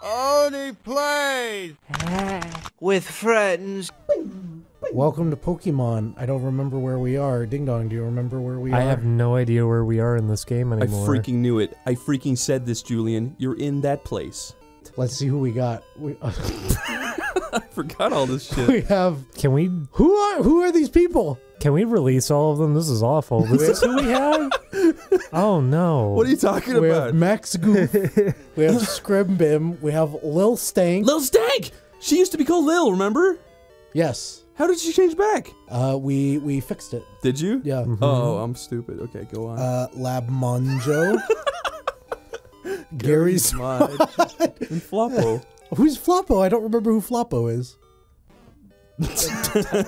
Oney plays with friends. Welcome to Pokemon. I don't remember where we are. Ding Dong, do you remember where we are? I have no idea where we are in this game I anymore. freaking knew it. I freaking said this, Julian. You're in that place. Let's see who we got. I forgot all this shit. We have. Can we Who are these people? release all of them? This is awful. This is who we have? Oh no. What are you talking We about? have Max Goof. We have Scrimbim. We have Lil Stank. Lil Stank! She used to be called Lil, remember? Yes. How did she change back? We fixed it. Did you? Yeah. Oh, I'm stupid. Okay, go on. Lab Monjo. Gary's Mod. And Floppo. Who's Floppo? I don't remember who Floppo is.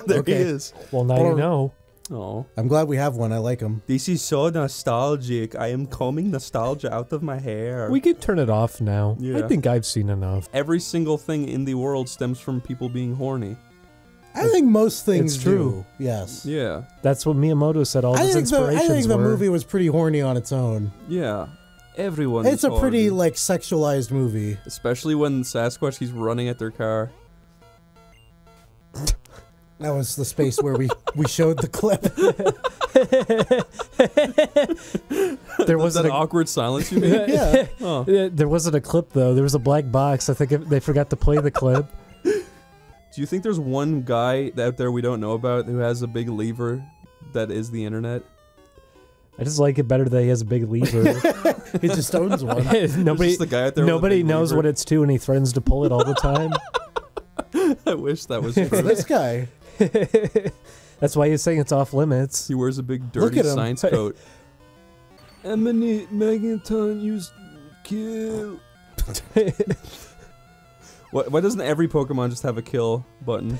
There Okay. he is. Well, now you know. Oh. I'm glad we have one. I like him. This is so nostalgic. I am combing nostalgia out of my hair. We can turn it off now. Yeah. I think I've seen enough. Every single thing in the world stems from people being horny. I think most things It's true. do. Yes. Yeah. That's what Miyamoto said all his I inspirations think the were. movie was pretty horny on its own. Yeah. Everyone It's is a pretty, horny. like, sexualized movie. Especially when Sasquatch, he's running at their car. That was the space where we showed the clip. There Was wasn't that a, awkward silence you made? Yeah. Oh. there wasn't a clip though. There was a black box. I think they forgot to play the clip. Do you think there's one guy out there we don't know about who has a big lever that is the internet? I just like it better that he has a big lever. He just owns one. nobody Just the guy out there with a nobody big knows lever. what it's to, and he threatens to pull it all the time. I wish that was It's true. this guy. That's why he's saying it's off limits. He wears a big Look dirty at him. science coat. Eminent Megaton used kill. Why doesn't every Pokemon just have a kill button?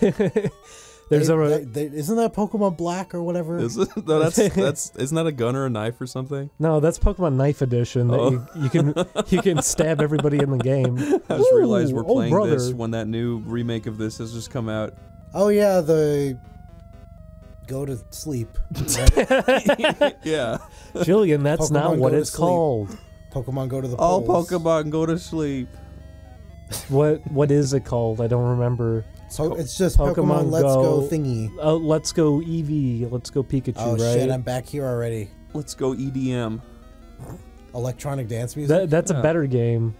There's Isn't that Pokemon Black or whatever? Is it? No, that's isn't that a gun or a knife or something? no, that's Pokemon Knife Edition. That Oh. you can stab everybody in the game. I just realized we're Ooh, oh, playing brother. this when that new remake of this has just come out. Oh yeah, the go to sleep. Yeah. Julian, that's Pokemon not go what to it's sleep. called. Pokemon go to the All polls. Pokemon go to sleep. What is it called? I don't remember. So it's just Pokemon Let's Go thingy. Oh, let's go Eevee. Let's go Pikachu. Oh right? shit, I'm back here already. Let's go EDM. Electronic dance music. That's Yeah. a better game.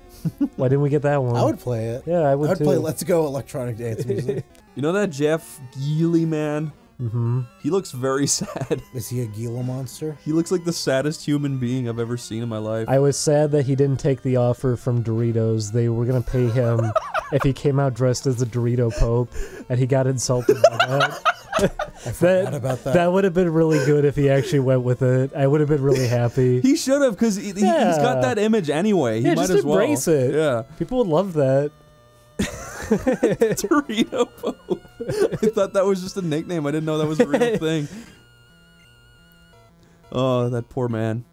Why didn't we get that one? I would play it. Yeah, I would I'd too. play Let's Go electronic dance music. You know that Jeff Geely man? Mm-hmm. He looks very sad. Is he a Gila monster? He looks like the saddest human being I've ever seen in my life. I was sad that he didn't take the offer from Doritos. They were gonna pay him if he came out dressed as the Dorito Pope, and he got insulted by that. I forgot about that. That would have been really good if he actually went with it. I would have been really happy. He should have, because he's got that image anyway. He Yeah, might just as well. embrace it. Yeah. People would love that. Dorito Pope. I thought that was just a nickname. I didn't know that was a real thing. Oh, that poor man.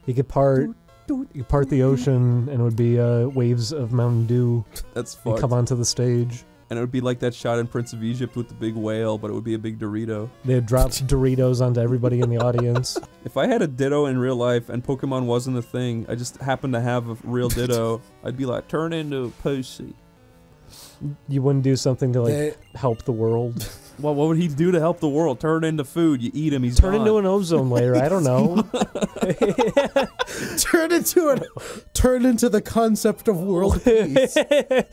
He could part the ocean, and it would be waves of Mountain Dew. That's And fucked. come onto the stage. And it would be like that shot in Prince of Egypt with the big whale, but it would be a big Dorito. They'd drop Doritos onto everybody in the audience. If I had a Ditto in real life and Pokemon wasn't a thing, I just happened to have a real Ditto, I'd be like, turn into a pussy. You wouldn't do something to like They- help the world. Well, what would he do to help the world? Turn into food, you eat him, he's Turn gone. into an ozone layer. I don't know. turn into the concept of world peace.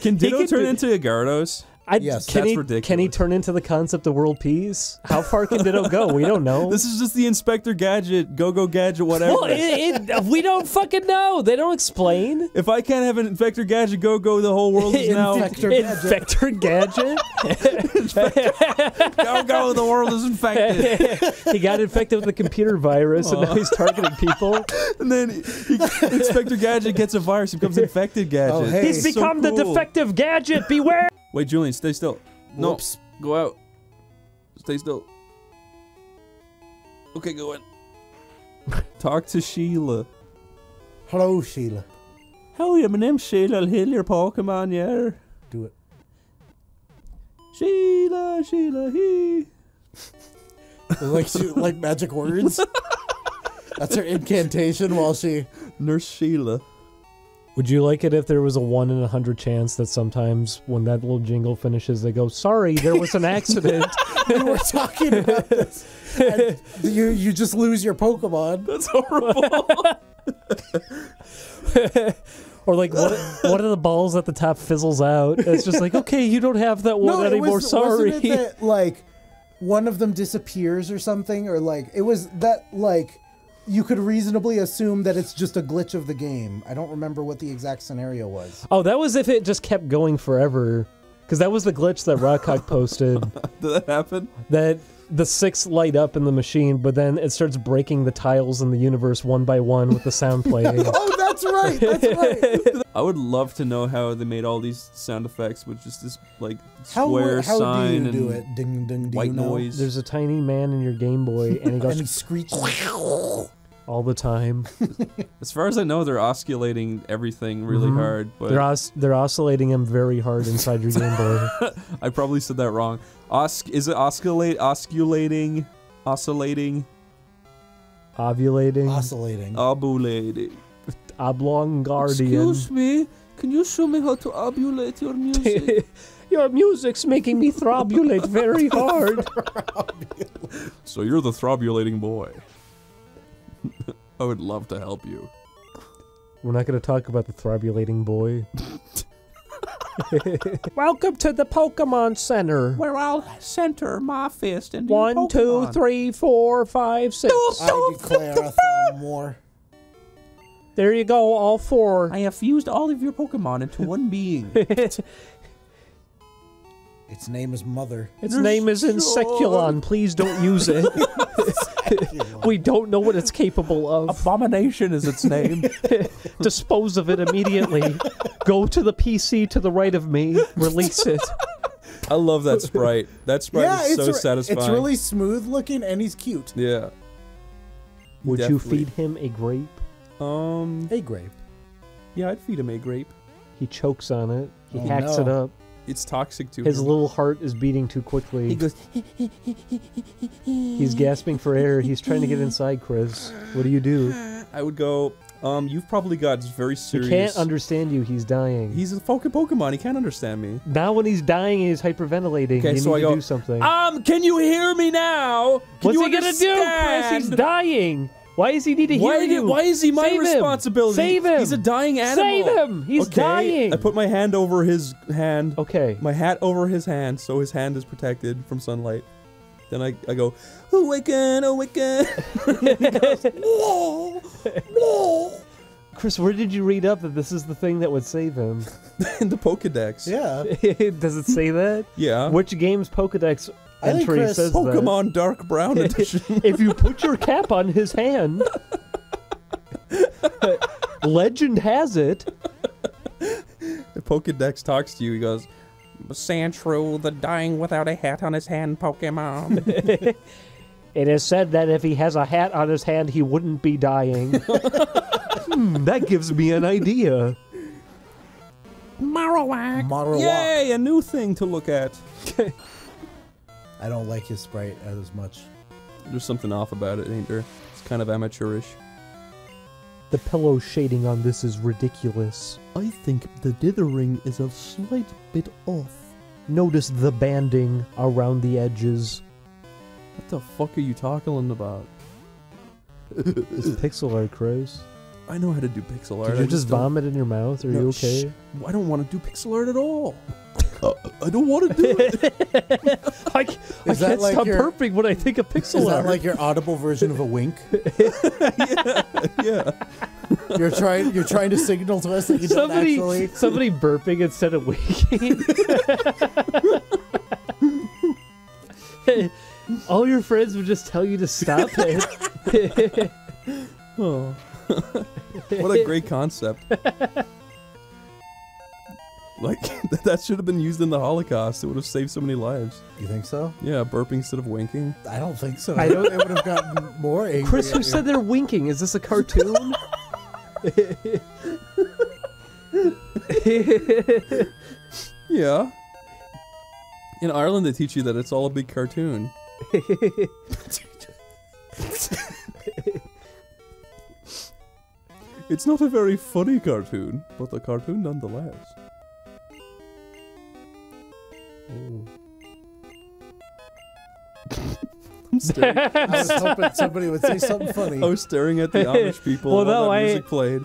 Can Ditto could turn do- into a Gyarados? Yes, can that's he, ridiculous. Can he turn into the concept of world peace? How far can Ditto go? We don't know. This is just the Inspector Gadget, Go-Go Gadget, whatever. Well, we don't fucking know. They don't explain. If I can't have an Infector Gadget Go-Go, the whole world is now... Infector Gadget. Go-Go, the world is infected. He got infected with a computer virus, and now he's targeting people. And then Inspector Gadget gets a virus, he becomes Infected Gadget. Oh, hey. He's So become the cool. defective gadget. Beware! Wait, Julian, stay still. No, Whoops. go out. Stay still. Okay, go in. Talk to Sheila. Hello, Sheila. Howdy, my name's Sheila. I'll heal your Pokemon, yeah. Do it. Sheila, Sheila, he. Like magic words. That's her incantation while she. Nurse Sheila. Would you like it if there was a 1 in 100 chance that sometimes when that little jingle finishes, they go, "Sorry, there was an accident." We were talking about this. And you just lose your Pokemon. That's horrible. Or like one of the balls at the top fizzles out. It's just like, okay, you don't have that one anymore. Sorry. Wasn't it that, like, one of them disappears or something, or like it was that like you could reasonably assume that it's just a glitch of the game. I don't remember what the exact scenario was. Oh, that was if it just kept going forever. Because that was the glitch that Rockhawk posted. Did that happen? That the 6 light up in the machine, but then it starts breaking the tiles in the universe one by one with the sound playing. Oh, that's right. That's right. I would love to know how they made all these sound effects with just this like square how sign do you do and it? Ding, ding, do white you know? noise. There's a tiny man in your Game Boy, and he goes And he screeches. all the time. As far as I know, they're osculating everything really hard, but They're oscillating him very hard inside your Game Boy. I probably said that wrong. Is it oscillating? Ovulating. Oscillating. Ovulating. Oblong guardian. Excuse me, can you show me how to ovulate your music? Your music's making me throbulate very hard. So you're the throbulating boy. I would love to help you. We're not going to talk about the throbulating boy. Welcome to the Pokemon Center. Where I'll center my fist into 1, 2, 3, 4, 5, 6. I declare a thumb war. There you go, all 4. I have fused all of your Pokemon into one being. Its name is Mother. Its name is Inseculon. Please don't use it. We don't know what it's capable of. Abomination is its name. Dispose of it immediately. Go to the PC to the right of me. Release it. I love that sprite. That sprite is so satisfying. It's really smooth looking and he's cute. Yeah. Would you feed him a grape? A grape. Yeah, I'd feed him a grape. He chokes on it. He Oh, hacks no. it up. It's toxic to His him. little heart is beating too quickly. He goes. He's gasping for air. He's trying to get inside, Chris. What do you do? I would go. You've probably got very serious. He can't understand you. He's dying. He's a fucking Pokemon. He can't understand me. Now when he's dying, he's hyperventilating. Okay, you so need I to go, do something. Can you hear me now? What's he gonna do, Chris? He's dying. Why does he need to hear you? Why is he my Save him. responsibility? Save him. He's a dying animal. Save him. He's dying. I put my hand over his hand. Okay. My hat over his hand, so his hand is protected from sunlight. Then I go, awaken, awaken. And he goes, whoa, whoa. Chris, where did you read up that this is the thing that would save him? In the Pokedex. Yeah. Does it say that? Yeah. Which game's Pokedex I think entry Chris- says Pokemon Dark Brown that? Edition. If you put your cap on his hand, legend has it. The Pokedex talks to you. He goes, Sandshrew, the dying without a hat on his hand Pokemon. It is said that if he has a hat on his hand, he wouldn't be dying. That gives me an idea. Marowak. Marowak. Yay, a new thing to look at. I don't like his sprite as much. There's something off about it, ain't there? It's kind of amateurish. The pillow shading on this is ridiculous. I think the dithering is a slight bit off. Notice the banding around the edges. What the fuck are you talking about? It's pixel art, Chris. I know how to do pixel art. Did you I just don't- vomit in your mouth? Are No, you okay? I don't want to do pixel art at all. I don't want to do it. I Is that can't like stop your- burping when I think of pixel Is that art. like your audible version of a wink? Yeah. You're trying to signal to us that you don't actually. somebody burping instead of winking. All your friends would just tell you to stop it. Oh. What a great concept. Like, that should have been used in the Holocaust. It would have saved so many lives. You think so? Yeah, burping instead of winking. I don't think so. I don't- It would have gotten more angry. Chris, at who you. said they're winking? Is this a cartoon? Yeah. In Ireland, they teach you that it's all a big cartoon. It's not a very funny cartoon, but a cartoon nonetheless. I'm staring. I was hoping somebody would say something funny. I was staring at the Amish people Well, while no, that music played.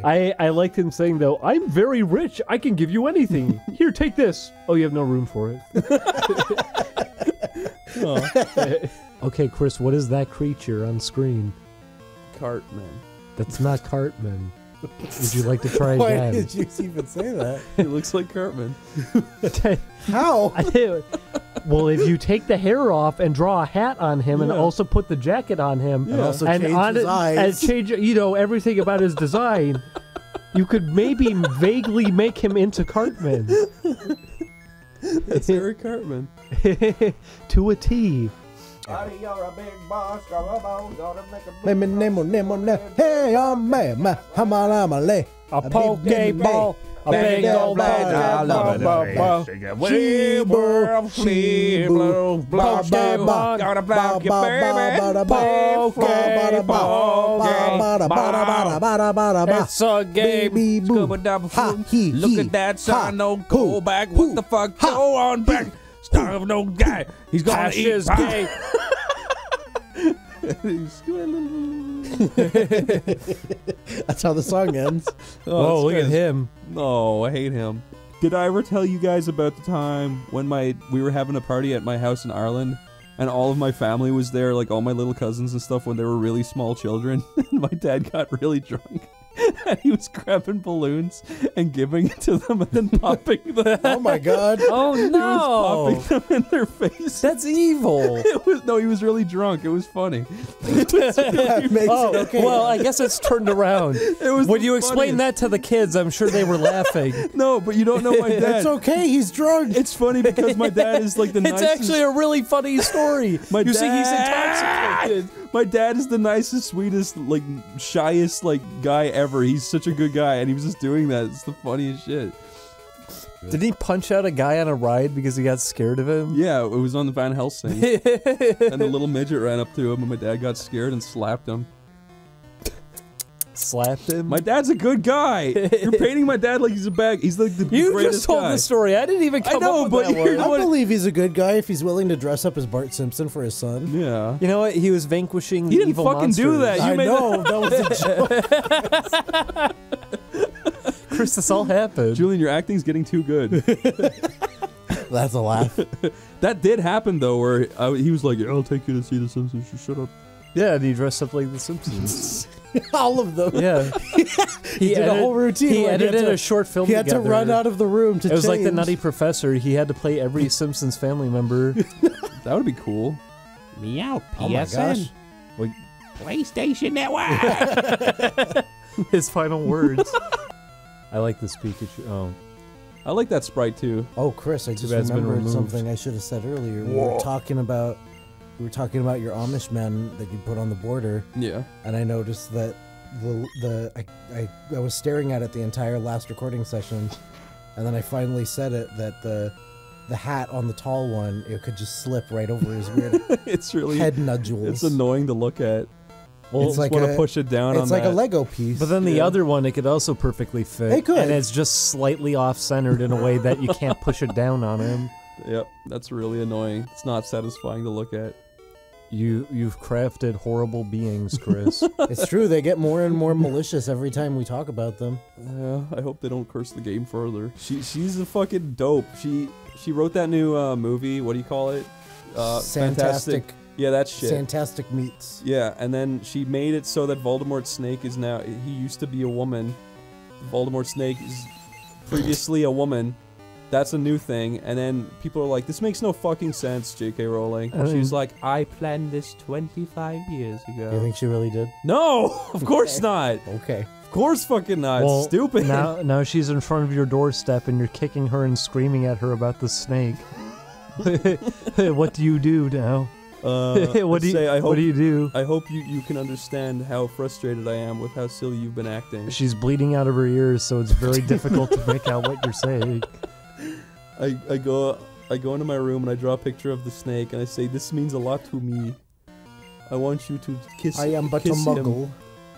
I liked him saying, though, I'm very rich. I can give you anything. Here, take this. Oh, you have no room for it. Okay, Chris, what is that creature on screen? Cartman. That's not Cartman. Would you like to try Why again? did you even say that? It looks like Cartman. How? Well, if you take the hair off and draw a hat on him and also put the jacket on him And also and change on his it, eyes. and change, everything about his design, you could maybe vaguely make him into Cartman. That's Eric Cartman. To a T. You're a big boss, gonna make a Hey, I'm man, hamalama, A Pokeball, a big old Gotta back your baby. It's a game. Scuba double fruit. Look at that son, no go back. What the fuck? Go on back. Start of no guy. He's gonna eat his gay. That's how the song ends. Whoa, look at him. No, I hate him. Did I ever tell you guys about the time when we were having a party at my house in Ireland, and all of my family was there, like all my little cousins and stuff, when they were really small children, and my dad got really drunk, and he was grabbing balloons and giving it to them and then popping them. Oh my god. Oh He no! was popping them in their face. That's evil. He was really drunk. It was funny. That makes it okay. Well, I guess it's turned around. It was When the you explain funniest. that to the kids, I'm sure they were laughing. No, but you don't know my dad. It's okay, he's drunk. It's funny because my dad is like the It's nicest. actually a really funny story. My You see, he's dad- intoxicated. My dad is the nicest, sweetest, like shyest, like guy ever. He's such a good guy, and he was just doing that. It's the funniest shit. Did he punch out a guy on a ride because he got scared of him? Yeah, it was on the Van Helsing, and the little midget ran up to him, and my dad got scared and slapped him. Slapped him? My dad's a good guy. You're painting my dad like he's a bag. He's like the You greatest just told guy. the story. I didn't even come know, up but with that you're word. the I one- believe he's a good guy if he's willing to dress up as Bart Simpson for his son. Yeah. You know what? He was vanquishing He didn't evil fucking do monsters. that. You I made know, that was a joke. Chris, this all happened. Julian, your acting's getting too good. That's a laugh. That did happen though, where he was like, "I'll take you to see The Simpsons." You shut up. Yeah, and he dressed up like The Simpsons. All of them. Yeah. He did a whole routine. He where edited had a short film He had to together. run out of the room to It was like the change. Nutty Professor. He had to play every Simpsons family member. That would be cool. Meow, Oh my gosh. PlayStation Network. His final words. I like this Pikachu. Oh. I like that sprite too. Oh, Chris, I just bad it's been remembered removed. something I should have said earlier. We were talking about your Amish men that you put on the border, Yeah. and I noticed that I was staring at it the entire last recording session, and then I finally said it that the hat on the tall one, it could just slip right over his weird It's really head nodules. It's annoying to look at. Well, It's Just like want to a- push it down. It's on like that. a Lego piece. But then the Yeah. other one, it could also perfectly fit. It could. And it's just slightly off-centered in a way that you can't push it down on him. Yep, that's really annoying. It's not satisfying to look at. You've crafted horrible beings, Chris. It's true. They get more and more malicious every time we talk about them. I hope they don't curse the game further. She's a fucking dope. She wrote that new movie. What do you call it? Fantastic. Yeah, that shit. Fantastic meats. Yeah, and then she made it so that Voldemort's snake is now. He used to be a woman. Voldemort's snake is previously a woman. That's a new thing. And then people are like, this makes no fucking sense, J.K. Rowling. And she's like, I planned this 25 years ago. You think she really did? No, of course not. Okay. Of course fucking not. Well, It's stupid. Now she's in front of your doorstep and you're kicking her and screaming at her about the snake. What do you do now? What do you do? I hope you can understand how frustrated I am with how silly you've been acting. She's bleeding out of her ears, so it's very difficult to make out what you're saying. I go into my room and I draw a picture of the snake and I say, this means a lot to me. I want you to kiss. I am but a kiss him. muggle.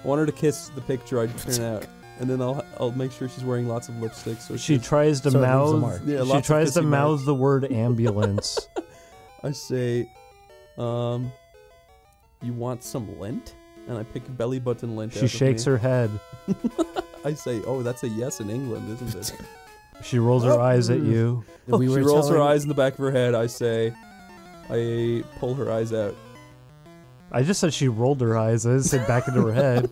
I want her to kiss the picture I print out, and then I'll make sure she's wearing lots of lipstick. So she tries to so mouth. Yeah, she tries to mouth marks. the word ambulance. I say, you want some lint? And I pick belly button lint. She shakes her head. I say, oh, that's a yes in England, isn't it? She rolls her eyes at you. She rolls her eyes in the back of her head. I say, I pull her eyes out. I just said she rolled her eyes. I didn't say back into her head.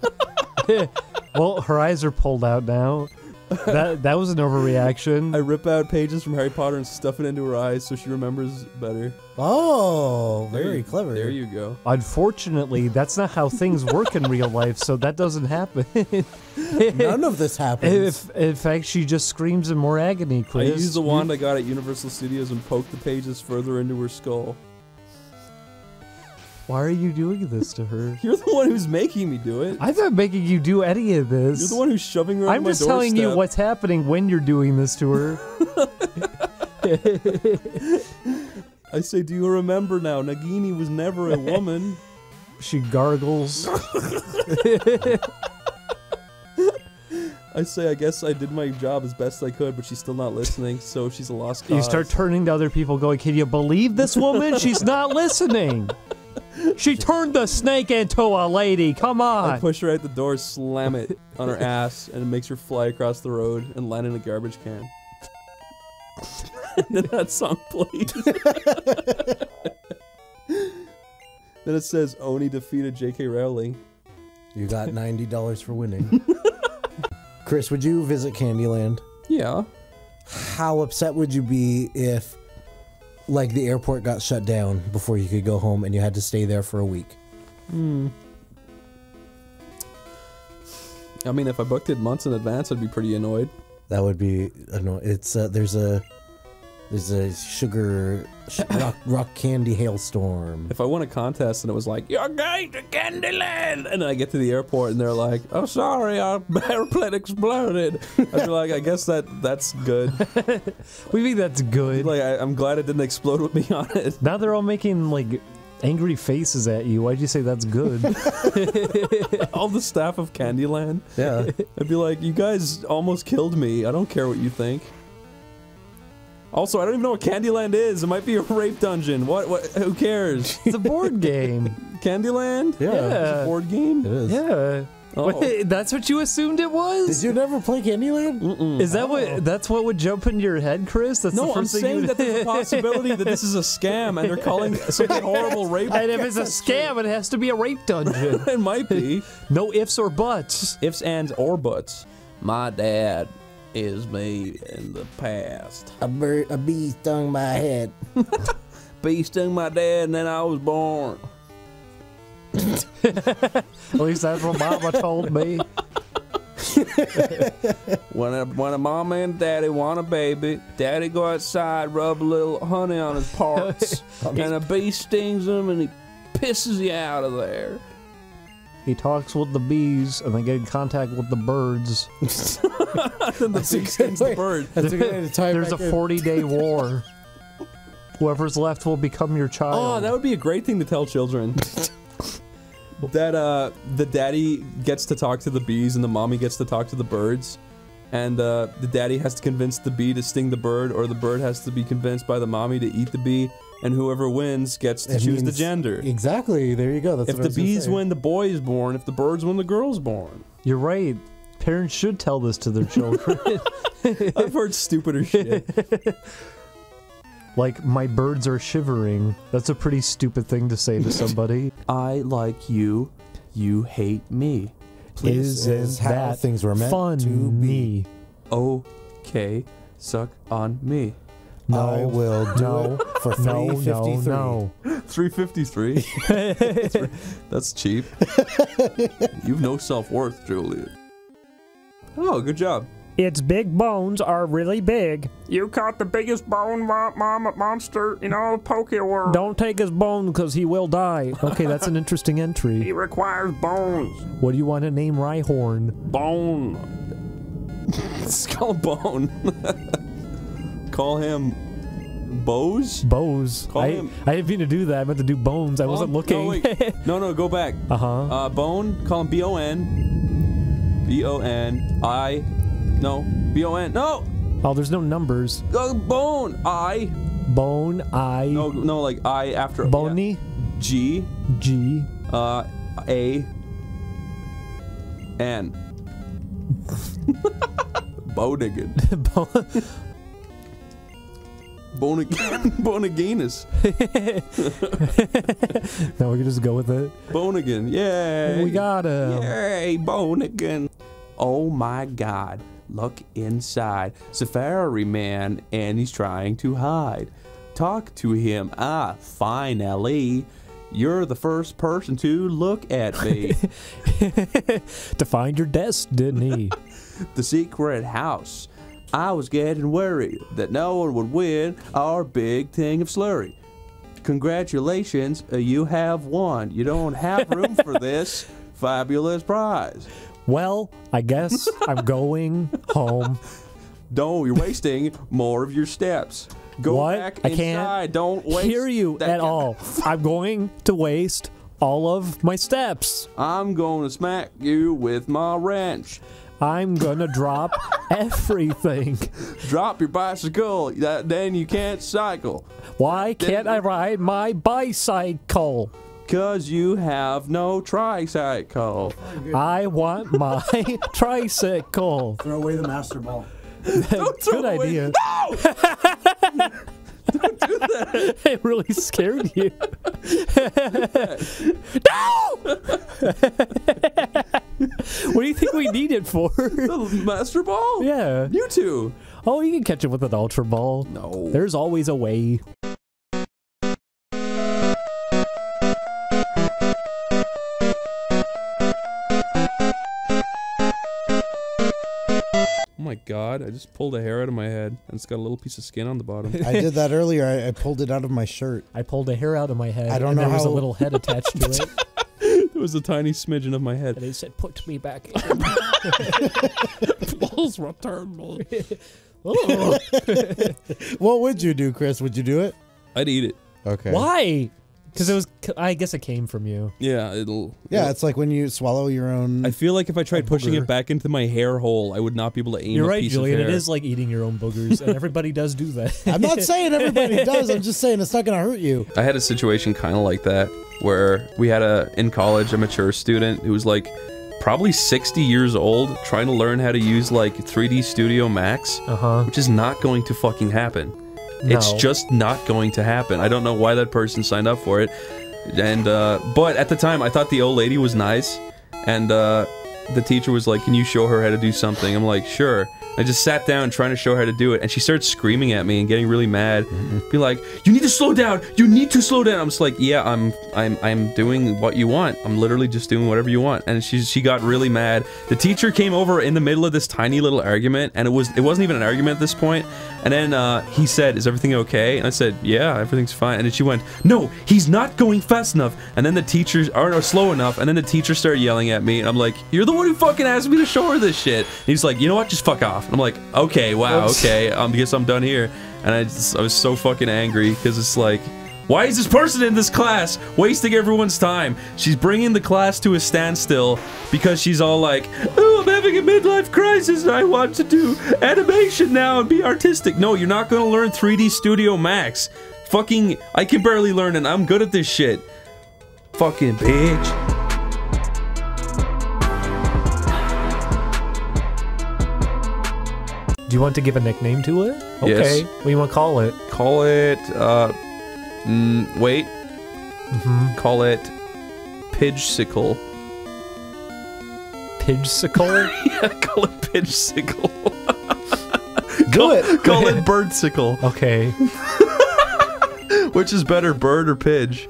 Well, her eyes are pulled out now. That was an overreaction. I rip out pages from Harry Potter and stuff it into her eyes so she remembers better. Oh, very clever. There you go. Unfortunately, that's not how things work in real life, so that doesn't happen. None of this happens. In fact, she just screams in more agony, Chris. I use the wand I got at Universal Studios and poke the pages further into her skull. Why are you doing this to her? You're the one who's making me do it. I'm not making you do any of this. You're the one who's shoving her on my doorstep. I'm just telling you what's happening when you're doing this to her. I say, do you remember now? Nagini was never a woman. She gargles. I say, I guess I did my job as best I could, but she's still not listening, so she's a lost cause. You start turning to other people going, can you believe this woman? She's not listening. She turned the snake into a lady. Come on. I push her out the door, slam it on her ass, and it makes her fly across the road and land in a garbage can. And then that song plays. Then it says, Oney defeated J.K. Rowling. You got $90 for winning. Chris, would you visit Candyland? Yeah. How upset would you be if, like, the airport got shut down before you could go home and you had to stay there for a week? I mean, if I booked it months in advance, I'd be pretty annoyed. That would be annoying. It's there's a rock candy hailstorm. If I won a contest and it was like, you're going to Candyland, and I get to the airport and they're like, oh, sorry, our airplane exploded. I'd be like, I guess that's good. We think that's good. Like, I'm glad it didn't explode with me on it. Now they're all making, like, angry faces at you. Why'd you say that's good? All the staff of Candyland. Yeah. I'd be like, you guys almost killed me. I don't care what you think. Also, I don't even know what Candyland is. It might be a rape dungeon. What? Who cares? It's a board game. Candyland? Yeah. It's a board game? It is. Yeah. Oh. Wait, that's what you assumed it was? Did you never play Candyland? Mm-mm. Is that what? That's what would jump into your head, Chris? That's No, the I'm first thing saying you that there's a possibility that this is a scam and they're calling something horrible rape. And if it's a scam, it has to be a rape dungeon. It might be. No ifs or buts. Ifs, ands, or buts. My dad is me in the past. A bee stung my head. Bee stung my dad and then I was born. At least that's what Mama told me. When a mama and daddy want a baby, daddy go outside, rub a little honey on his parts, and a bee stings him and he pisses you out of there. He talks with the bees and they get in contact with the birds. Then the bee stings the bird. That's a good way to tie it There's a back in. 40-day war. Whoever's left will become your child. Oh, that would be a great thing to tell children. That the daddy gets to talk to the bees and the mommy gets to talk to the birds, and the daddy has to convince the bee to sting the bird, or the bird has to be convinced by the mommy to eat the bee, and whoever wins gets to choose the gender. Exactly. There you go. That's If what I the was gonna bees say. win, the boy is born. If the birds win, the girl's born. You're right. Parents should tell this to their children. I've heard stupider shit. Like, my birds are shivering. That's a pretty stupid thing to say to somebody. I like you. You hate me. Isn't how that things were meant fun to be. me? Okay, suck on me. No, I will do no, it for no, $3.53. no. 353. That's cheap. You've no self-worth, Juliet. Oh, good job. Its big bones are really big. You caught the biggest bone monster in all of Poke World. Don't take his bone because he will die. Okay, that's an interesting He entry. requires bones. What do you want to name Rhyhorn? Bone. It's called Bone. Call him Bose? Bose. Call him. I didn't mean to do that. I meant to do bones. I wasn't looking. No, wait. No, go back. Bone. Call him B-O-N. B-O-N. No. B-O-N. No! Oh, there's no numbers. Bone. I. Bone. I. No, like I after. Boney. Yeah. G. G. A. N. Bonigan. Bonaginus. Now we can just go with it. Bonigan, yay! We got him. Yay, Bonigan. Oh my God! Look inside. Safari man, and he's trying to hide. Talk to him. Finally. You're the first person to look at me. To find your destiny. The secret house. I was getting worried that no one would win our big thing of slurry. Congratulations, you have won. You don't have room for this fabulous prize. Well, I guess I'm going home. No, you're wasting more of your steps. Go back inside. I can't Don't waste hear you at all. I'm going to waste all of my steps. I'm going to smack you with my wrench. I'm gonna drop everything. Drop your bicycle, then you can't cycle. Why can't I ride my bicycle? 'Cause you have no tricycle. I want my tricycle. Throw away the master ball. Good idea. No! Don't do that. It really scared you. No! What do you think we need it for? The master ball? Yeah. You two. Oh, you can catch it with an ultra ball. No. There's always a way. Oh my God, I just pulled a hair out of my head and it's got a little piece of skin on the bottom. I did that earlier. I pulled it out of my shirt. I pulled a hair out of my head. I don't know there was a how- little head attached to it. There was a tiny smidgen of my head. And he said, "Put me back in." Please return me. Oh. What would you do, Chris? Would you do it? I'd eat it. Okay. Why? Because it was. I guess it came from you. Yeah, Yeah, it's like when you swallow your own. I feel like if I tried pushing booger. it back into my hair hole, I would not be able to aim You're a right, piece Julian. of hair. It is like eating your own boogers, and everybody does do that. I'm not saying everybody does. I'm just saying it's not going to hurt you. I had a situation kind of like that where we had in college a mature student who was like probably 60 years old trying to learn how to use like 3D Studio Max, which is not going to fucking happen. No. It's just not going to happen. I don't know why that person signed up for it. And but at the time I thought the old lady was nice, and the teacher was like, "Can you show her how to do something?" I'm like, "Sure." I just sat down trying to show her how to do it, and she started screaming at me and getting really mad. Be like, "You need to slow down! You need to slow down!" I'm just like, "Yeah, I'm doing what you want. I'm literally just doing whatever you want." And she got really mad. The teacher came over in the middle of this tiny little argument, and it wasn't even an argument at this point. And then he said, "Is everything okay?" And I said, "Yeah, everything's fine." And then she went, "No, he's not going fast enough." And then the teacher, or no, slow enough. And then the teacher started yelling at me, and I'm like, "You're the one who fucking asked me to show her this shit." And he's like, "You know what? Just fuck off." And I'm like, "Okay, wow, okay, I guess I'm done here." And I was so fucking angry because it's like, why is this person in this class wasting everyone's time? She's bringing the class to a standstill because she's all like, "Oh, I'm having a midlife crisis and I want to do animation now and be artistic." No, you're not gonna learn 3D Studio Max. Fucking, I can barely learn and I'm good at this shit. Fucking bitch. Do you want to give a nickname to it? Okay. Yes. What do you want to call it? Call it, wait. Call it Pidgesicle. Pidgesicle? Yeah, call it Pidgesicle. Do it. Call it Birdsicle. Okay. Which is better, bird or pidge?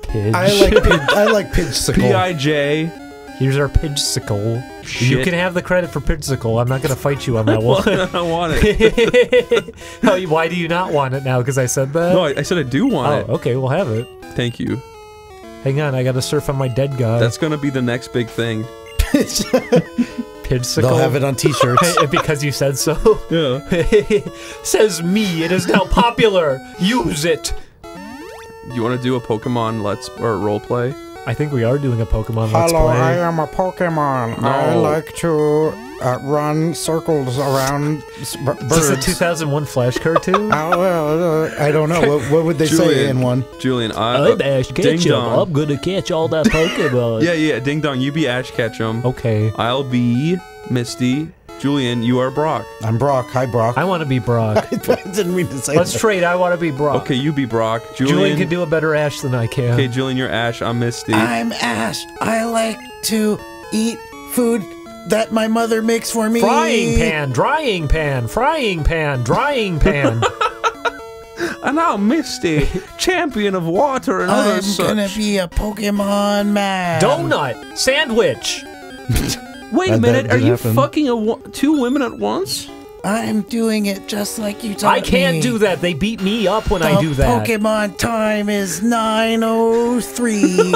Pidge. I like Pidgesicle. P-I-J. Here's our Pidgesicle. You Shit. can have the credit for Pidgesicle. I'm not going to fight you on that one. I want it. Oh, why do you not want it now? Because I said that? No, I said I do want it. Oh, okay, we'll have it. Thank you. Hang on, I gotta surf on my dead guy. That's gonna be the next big thing. Pidsicle. They'll have it on T-shirts. Because you said so. Yeah. Says me. It is now popular. Use it. You want to do a Pokemon role play? I think we are doing a Pokemon Let's Hello, Play. I am a Pokemon. No. I like to run circles around birds. Is this a 2001 Flash cartoon? I don't know. What would they say Julian, in one? Julian, I'm Ash Ding Ketchum. Dong. I'm gonna catch all that Pokemon. Yeah, Ding Dong, you be Ash Ketchum. Okay. I'll be Misty. Julian, you are Brock. I'm Brock. Hi, Brock. I want to be Brock. I didn't mean to say Let's that. trade. I want to be Brock. Okay, you be Brock. Julian can do a better Ash than I can. Okay, Julian, you're Ash. I'm Misty. I'm Ash. I like to eat food that my mother makes for me. Frying pan, drying pan, frying pan, drying pan. And I'm Misty, champion of water and other I'm such. gonna be a Pokemon man. Donut, sandwich. Wait a That minute, are did you happen. fucking two women at once? I'm doing it just like you taught me. I can't do that. They beat me up when I do The that. Pokemon time is 9:03.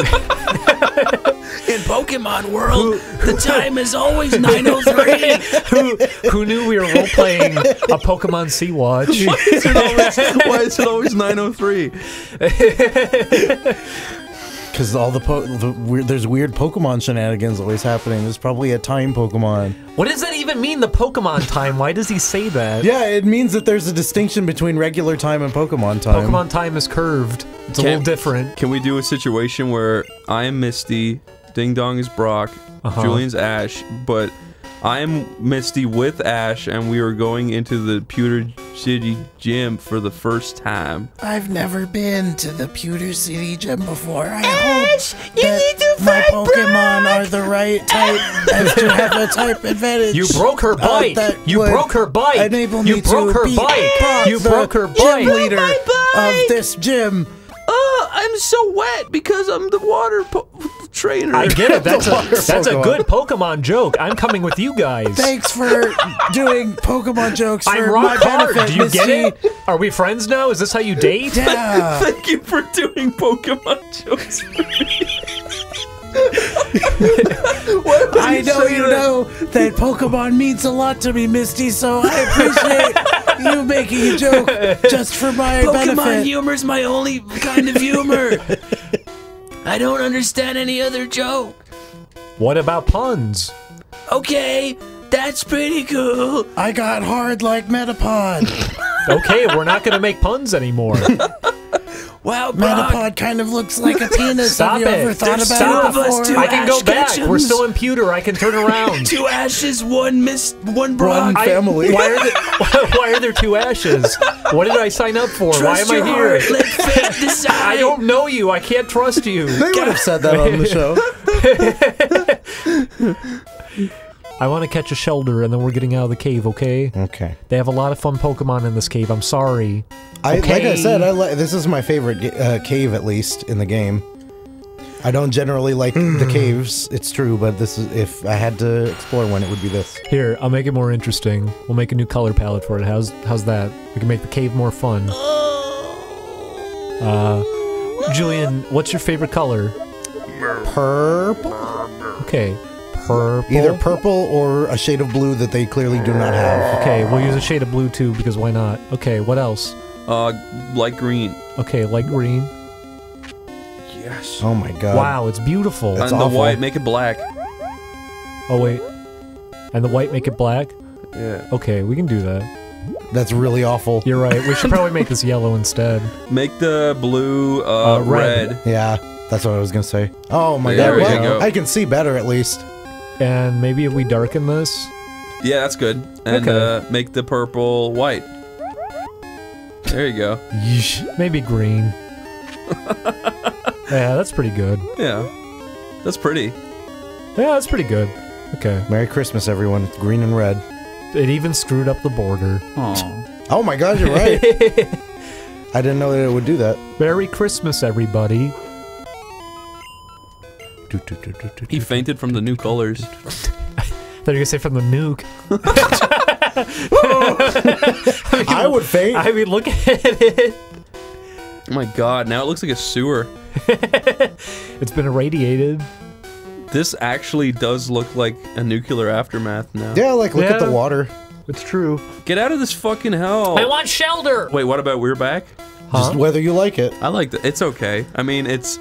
In Pokemon World, the time is always 9:03. Who knew we were role playing a Pokemon Sea Watch? Why is it always 9:03? Because all there's weird Pokemon shenanigans always happening. There's probably a time Pokemon. What does that even mean, the Pokemon time? Why does he say that? Yeah, it means that there's a distinction between regular time and Pokemon time. Pokemon time is curved. It's a little different. Can we do a situation where I am Misty, Ding Dong is Brock, Julian's Ash, but I am Misty with Ash, and we are going into the Pewter City Gym for the first time. I've never been to the Pewter City Gym before. I hope that my Pokemon are the right type as to have a type advantage. You broke her bike. that You would broke her bike. Enable You me broke to her be bike. Brock, You broke her the bike. gym leader of this gym. Oh, I'm so wet because I'm the water trainer. I get it. That's a Pokemon. good Pokemon joke. I'm coming with you guys. Thanks for doing Pokemon jokes I'm for rock my hard. benefit, Do you get Misty. it? Are we friends now? Is this how you date? Yeah. Thank you for doing Pokemon jokes for me. I know you know that Pokemon means a lot to me, Misty, so I appreciate you making a joke just for my Pokemon benefit. humor's my only kind of humor. I don't understand any other joke. What about puns? Okay, that's pretty cool. I got hard like Metapod. Okay, we're not going to make puns anymore. Wow, Brock. Metapod kind of looks like a penis. Stop Have you ever it. thought There's about two it of us, before? two I can go Ash back. Ketchums. We're still in pewter. I can turn around. 2 Ashes, one Brock. One family. Why are there two Ashes? What did I sign up for? Trust Why am your I here? heart, let fate decide. I don't know you. I can't trust you. They would have said that on the show. I want to catch a Shelder, and then we're getting out of the cave, okay? Okay. They have a lot of fun Pokemon in this cave. I'm sorry. Like I Okay. said, this is my favorite cave, at least, in the game. I don't generally like the caves, it's true, but this is, if I had to explore one, it would be this. Here, I'll make it more interesting. We'll make a new color palette for it. How's that? We can make the cave more fun. Julian, what's your favorite color? Purple? Okay, purple. Either purple or a shade of blue that they clearly do not have. Okay, we'll use a shade of blue too, because why not? Okay, what else? Light green. Okay, light green. Yes. Oh my god. Wow, it's beautiful. That's And the awful. white, make it black. Oh wait. And the white make it black? Yeah. Okay, we can do that. That's really awful. You're right. We should probably make this yellow instead. Make the blue red. red. Yeah, that's what I was gonna say. Oh my There god, we well, go. I can see better at least. And maybe if we darken this. Yeah, that's good. And Okay. make the purple white. There you go. Maybe green. Yeah, that's pretty good. Yeah. That's pretty. Yeah, that's pretty good. Okay. Merry Christmas, everyone. It's green and red. It even screwed up the border. Aww. Oh my god, you're right. I didn't know that it would do that. Merry Christmas, everybody. He fainted from the new colors. I thought you were gonna say from the nuke. I would faint. I mean, look at it. Oh my god, now it looks like a sewer. It's been irradiated. This actually does look like a nuclear aftermath now. Yeah, like look at the water. It's true. Get out of this fucking hell. I want shelter. Wait, what about We're Back? Just whether you like it. I like that. It's okay. I mean, it's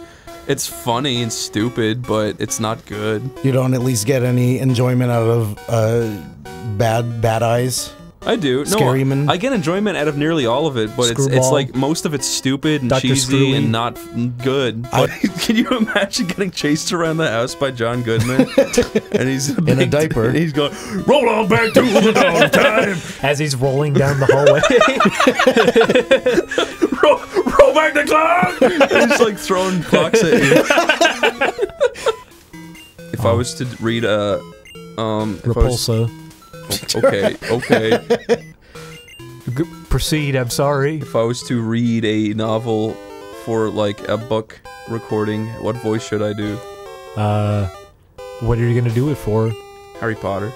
funny and stupid, but it's not good. You don't at least get any enjoyment out of bad eyes. I do. Scary No, Man. I get enjoyment out of nearly all of it, but it's like most of it's stupid and Dr. cheesy Screwy. and not good. But can you imagine getting chased around the house by John Goodman? And he's In a diaper. And he's going, roll on back to the dawn time. As he's rolling down the hallway. roll back the clock. And he's like throwing clocks at you. If I was to read a Repulsa. Okay. Proceed, I'm sorry. If I was to read a novel for like a book recording, what voice should I do? What are you gonna do it for? Harry Potter.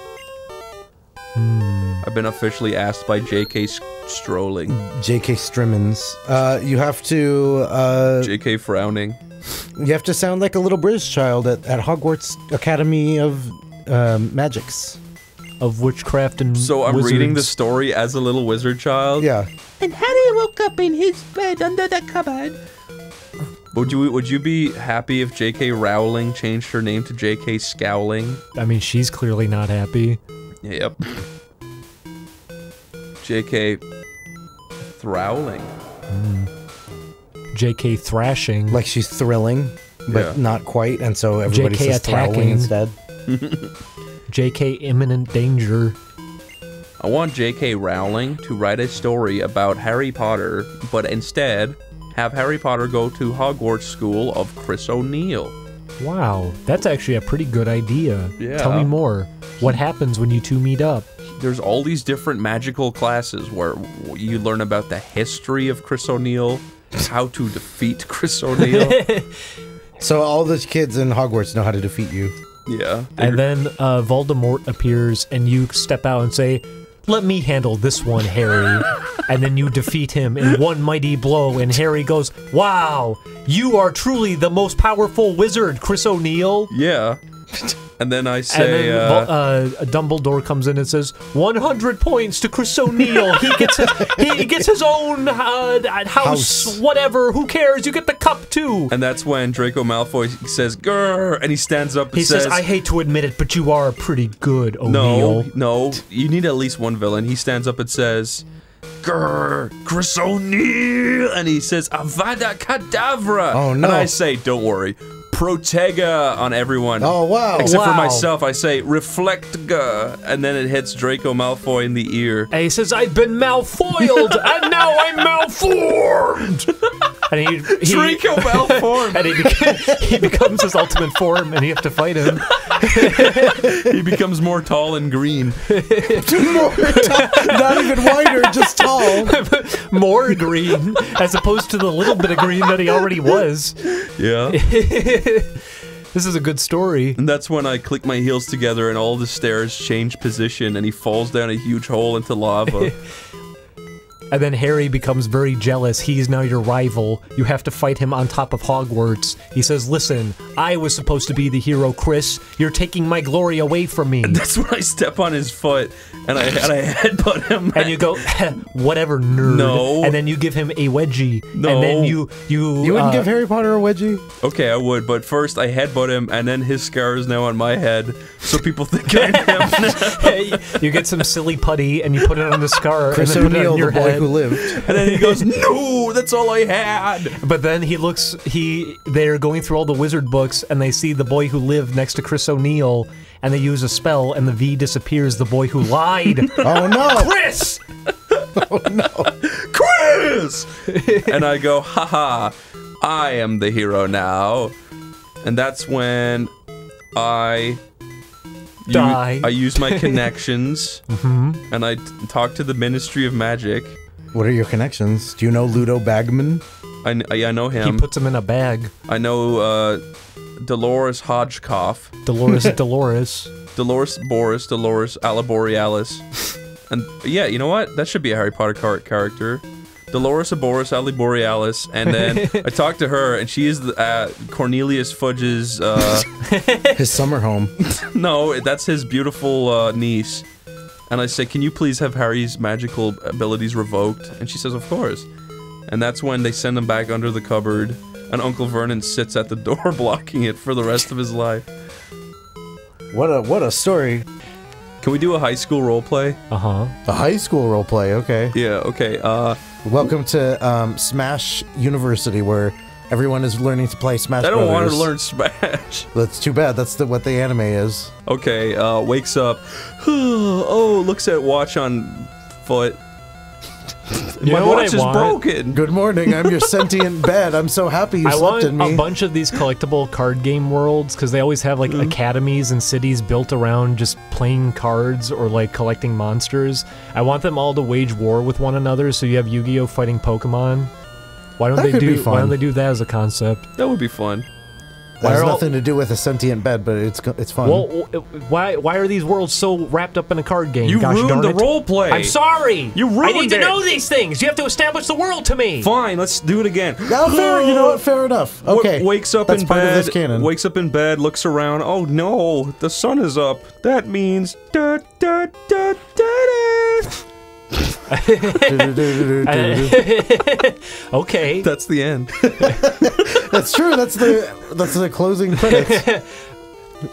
I've been officially asked by J.K. Strolling. J.K. Strimmins. You have to J.K. Frowning. you have to sound like a little British child at Hogwarts Academy of Magics. Of witchcraft and So I'm wizards. reading the story as a little wizard child. Yeah. And Harry woke up in his bed under the cupboard. Would you be happy if J.K. Rowling changed her name to J.K. Scowling? I mean, she's clearly not happy. Yep. J.K. Throwling. J.K. thrashing. Like she's thrilling, but Yeah. not quite, and so everybody JK says throwling attacking. instead. J.K. imminent danger. I want J.K. Rowling to write a story about Harry Potter, but instead have Harry Potter go to Hogwarts School of Chris O'Neill. Wow, that's actually a pretty good idea. Yeah. Tell me more. What happens when you two meet up? There's all these different magical classes where you learn about the history of Chris O'Neill, how to defeat Chris O'Neill. So all the kids in Hogwarts know how to defeat you. Yeah. And then Voldemort appears, and you step out and say, "Let me handle this one, Harry." And then you defeat him in one mighty blow, and Harry goes, "Wow, you are truly the most powerful wizard, Chris O'Neill." Yeah. And then I say, And then Dumbledore comes in and says, 100 points to Chris O'Neill. He gets his own house, whatever. Who cares? You get the cup too. and that's when Draco Malfoy says, "Grr," and he stands up and He says, "I hate to admit it, but you are pretty good, O'Neill." No, you need at least one villain. He stands up and says, "Grr, Chris O'Neill," and he says, "Avada Kedavra." Oh, no. And I say, "Don't worry, Protega" on everyone. Oh, wow. Except for Wow. myself, I say Reflectga, and then it hits Draco Malfoy in the ear. And he says, "I've been malfoiled, and now I'm malformed." And he Draco malformed. and he becomes his ultimate form, and you have to fight him. He becomes more tall and green. Not even wider, just tall. More green, as opposed to the little bit of green that he already was. Yeah. This is a good story. And that's when I click my heels together and all the stairs change position and he falls down a huge hole into lava. And then Harry becomes very jealous. He's now your rival. You have to fight him on top of Hogwarts. He says, "Listen, I was supposed to be the hero, Chris. You're taking my glory away from me." That's when I step on his foot and I headbutt him. And you go, "Whatever, nerd." No. And then you give him a wedgie. No. And then you You wouldn't give Harry Potter a wedgie? Okay, I would, but first I headbutt him and then his scar is now on my head, so people think I'm him. you get some silly putty and you put it on the scar. Chris and then put it O'Neill, on your the boy head. who lived. And then he goes, "No, that's all I had." But then they're going through all the wizard books and they see the boy who lived next to Chris O'Neill and they use a spell and the V disappears, the boy who lied. Oh, no. Chris! Chris! And I go, "Haha, I am the hero now." And that's when I Die. I use my connections and I talk to the Ministry of Magic. What are your connections? Do you know Ludo Bagman? I know He him. puts him in a bag. I know Dolores Hodgkoff, Dolores. Dolores Boris, Dolores Alaborealis. And yeah, you know what? That should be a Harry Potter character. Dolores Aboris Ali Borealis, and then I talked to her, and she is Cornelius Fudge's. His summer home. No, that's his beautiful niece. And I say, can you please have Harry's magical abilities revoked? And she says, of course. And that's when they send him back under the cupboard, and Uncle Vernon sits at the door blocking it for the rest of his life. What a story. Can we do a high school roleplay? Uh-huh. A high school roleplay, okay. Yeah, okay, Welcome to Smash University, where everyone is learning to play Smash I don't want Brothers. to learn Smash. That's too bad, that's what the anime is. Okay, wakes up. Oh, looks at watch on foot. My watch is broken. Good morning, I'm your sentient bed. I'm so happy you I slept want in me. a bunch of these collectible card game worlds, because they always have like academies and cities built around just playing cards or like collecting monsters. I want them all to wage war with one another, so you have Yu-Gi-Oh fighting Pokemon. Why don't That could be fun. Why don't they do that as a concept? That would be fun. That has nothing to do with a sentient bed, but it's fun. Well, why are these worlds so wrapped up in a card game? You Gosh ruined darn the it. roleplay. I'm sorry. You ruined I need to it. know these things. You have to establish the world to me. Fine, let's do it again. Now, fair, you know what? Fair enough. Okay. Wakes up That's in part bed. of this canon. Wakes up in bed, looks around. Oh no, the sun is up. That means da da da da da. Okay. That's the end. That's true. That's the closing credits.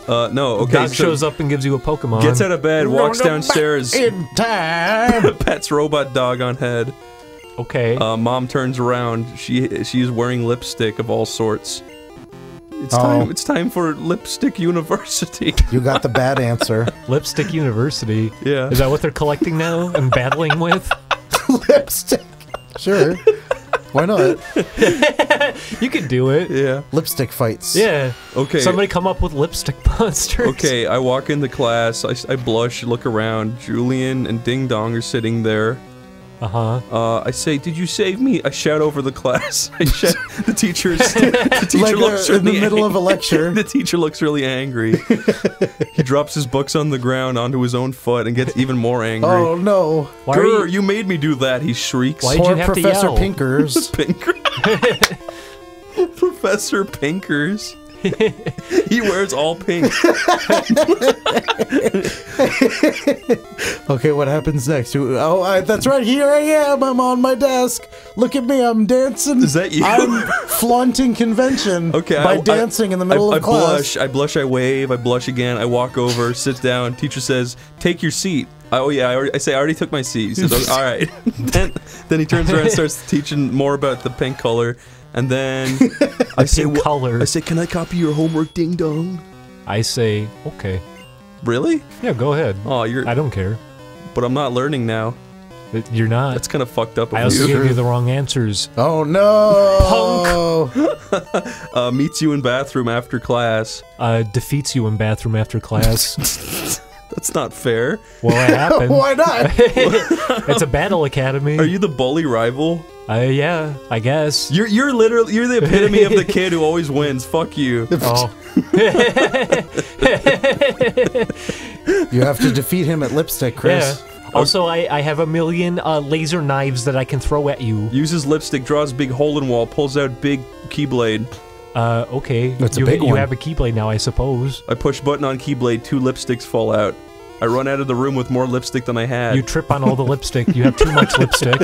No, okay. God so shows up and gives you a Pokemon. gets out of bed, walks downstairs, in time. pets robot dog on head. Okay. Mom turns around. She's wearing lipstick of all sorts. It's time for Lipstick University. You got the bad answer. Lipstick University. Yeah. Is that what they're collecting now and battling with? Lipstick. Sure. Why not? You could do it. Yeah. Lipstick fights. Yeah. Okay. Somebody come up with lipstick monsters. Okay, I walk into class, I blush, look around. Julian and Ding Dong are sitting there. Uh-huh. I say, "Did you save me?" I shout over the class. I shout, the teacher Like looks in the really middle of a lecture. The teacher looks really angry. He drops his books on the ground onto his own foot and gets even more angry. Oh no! Why are Grr, you made me do that, he shrieks. Why did Poor you have Professor to yell? Pinkers. Professor Pinkers. He wears all pink. Okay, what happens next? That's right. Here I am. I'm on my desk. Look at me. I'm dancing. Is that you? I'm flaunting convention. Okay, by dancing in the middle of class. I blush, I wave, I blush again, I walk over, sit down, teacher says, "Take your seat." Oh yeah, I say, "I already took my seat." He says, "Oh, alright." then he turns around and starts teaching more about the pink color, and then I say, color. I say, "Can I copy your homework, Ding Dong?" I say, okay. Really? Yeah, go ahead. Oh, I don't care. But I'm not learning now. You're not. That's kind of fucked up of I also you. gave you the wrong answers. Oh no! Punk! Meets you in bathroom after class. Defeats you in bathroom after class. That's not fair. Well, it happened. Why not? It's a battle academy. Are you the bully rival? Yeah, I guess. You're the epitome of the kid who always wins. Fuck you. Oh. You have to defeat him at lipstick, Chris. Yeah. Also, I have a million laser knives that I can throw at you. Uses lipstick, draws big hole in wall, pulls out big keyblade. Okay. That's a you, big you one. have a keyblade now, I suppose. I push button on keyblade, 2 lipsticks fall out. I run out of the room with more lipstick than I had. You trip on all the lipstick. You have too much lipstick.